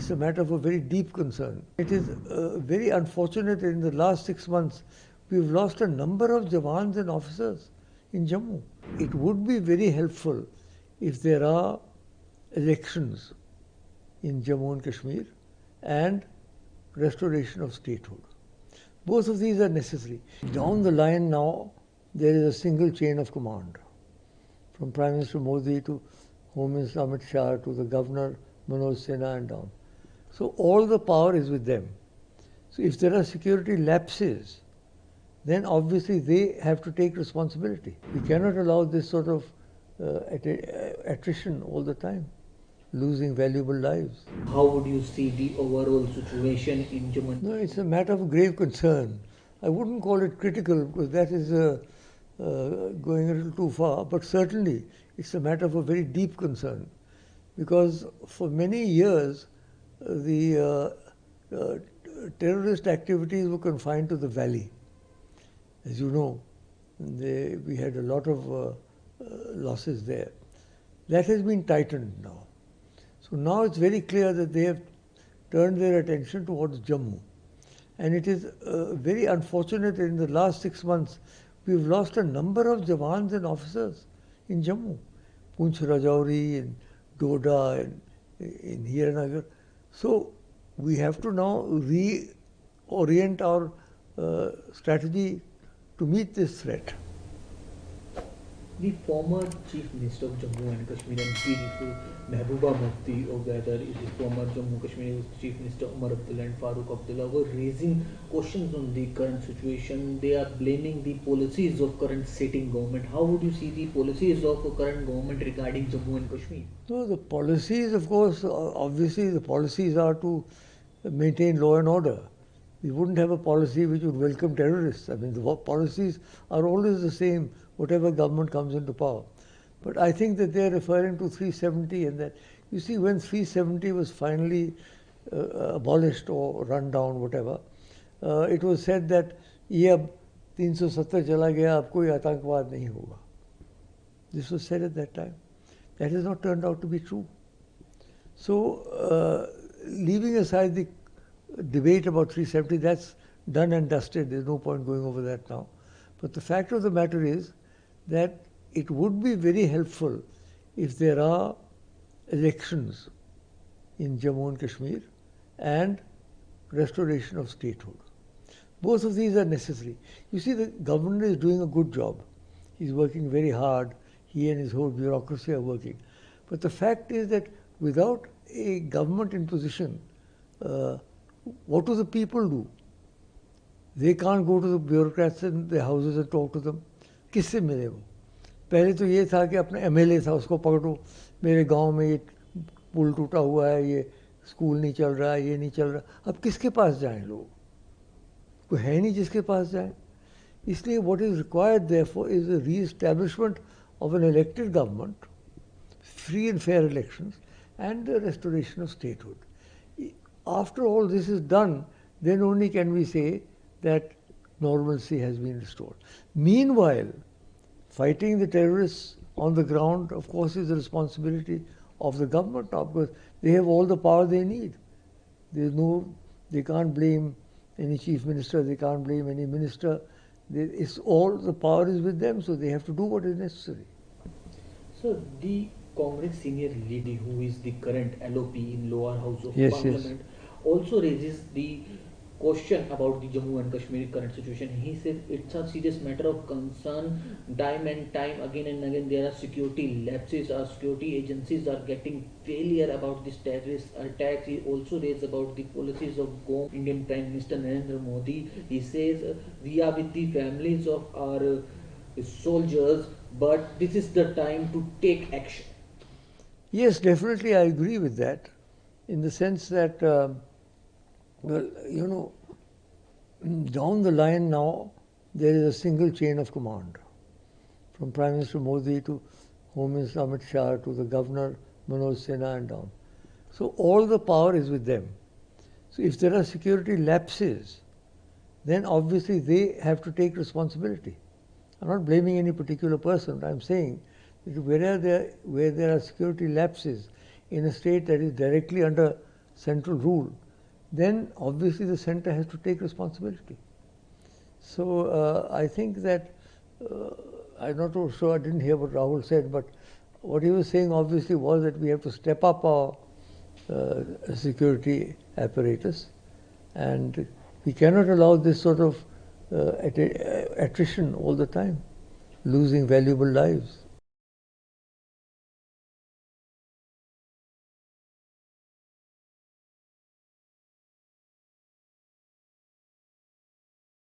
It's a matter of a very deep concern. It is very unfortunate that in the last 6 months, we've lost a number of Jawans and officers in Jammu. It would be very helpful if there are elections in Jammu and Kashmir and restoration of statehood. Both of these are necessary. Down the line now, there is a single chain of command. From Prime Minister Modi to Home Minister Amit Shah to the Governor Manoj Sinha and down. So all the power is with them. So if there are security lapses, then obviously they have to take responsibility. We cannot allow this sort of attrition all the time, losing valuable lives. How would you see the overall situation in Jammu? No, it's a matter of grave concern. I wouldn't call it critical because that is going a little too far, but certainly it's a matter of a very deep concern because for many years the terrorist activities were confined to the valley. As you know, we had a lot of losses there. That has been tightened now. So now it's very clear that they have turned their attention towards Jammu. And it is very unfortunate that in the last 6 months, we've lost a number of Jawans and officers in Jammu. Poonch Rajouri, in Doda, in Hiranagar. So we have to now reorient our strategy to meet this threat. The former Chief Minister of Jammu and Kashmir and Chief Mehbooba Mufti, or whether it is former Jammu Kashmir Chief Minister Umar Abdullah and Farooq Abdullah, were raising questions on the current situation. They are blaming the policies of current sitting government. How would you see the policies of current government regarding Jammu and Kashmir? So the policies, of course, obviously the policies are to maintain law and order. We wouldn't have a policy which would welcome terrorists. I mean, the policies are always the same, whatever government comes into power. But I think that they're referring to 370 and that, you see, when 370 was finally abolished or run down, whatever, it was said that, ye ab 370 chala gaya, ab koi atankawad nahi hoga. This was said at that time. That has not turned out to be true. So, leaving aside the debate about 370, that's done and dusted. There's no point going over that now. But the fact of the matter is that it would be very helpful if there are elections in Jammu and Kashmir and restoration of statehood. Both of these are necessary. You see, the government is doing a good job. He's working very hard. He and his whole bureaucracy are working. But the fact is that without a government in position, what do the people do? They can't go to the bureaucrats in their houses and talk to them. किससे मिले वो? पहले तो ये था कि अपना MLA था, उसको पकड़ो, मेरे गांव में ये पुल टूटा हुआ है, ये स्कूल नहीं चल रहा है, ये नहीं चल रहा. अब किसके पास जाएं लोग? कोई है नहीं जिसके पास जाएं. इसलिए what is required therefore is a re-establishment of an elected government, free and fair elections, and the restoration of statehood. After all this is done, then only can we say that normalcy has been restored. Meanwhile, fighting the terrorists on the ground, of course, is the responsibility of the government now, because they have all the power they need. They can't blame any chief minister, they can't blame any minister. It's all the power is with them, so they have to do what is necessary. So the Congress senior leader, who is the current LOP in lower house of Parliament, also raises the question about the Jammu and Kashmir current situation. He said it's a serious matter of concern. Time and time again and again there are security lapses. Our security agencies are getting failure about this terrorist attacks. He also raised about the policies of Indian Prime Minister Narendra Modi. He says we are with the families of our soldiers, but this is the time to take action. Yes, definitely I agree with that, in the sense that well, you know, down the line now, there is a single chain of command. From Prime Minister Modi to Home Minister Amit Shah to the Governor Manoj Sinha and down. So all the power is with them. So if there are security lapses, then obviously they have to take responsibility. I'm not blaming any particular person. I'm saying that where there are security lapses in a state that is directly under central rule, then obviously the center has to take responsibility. So I think that, I'm not sure, I didn't hear what Rahul said, but what he was saying obviously was that we have to step up our security apparatus, and we cannot allow this sort of attrition all the time, losing valuable lives.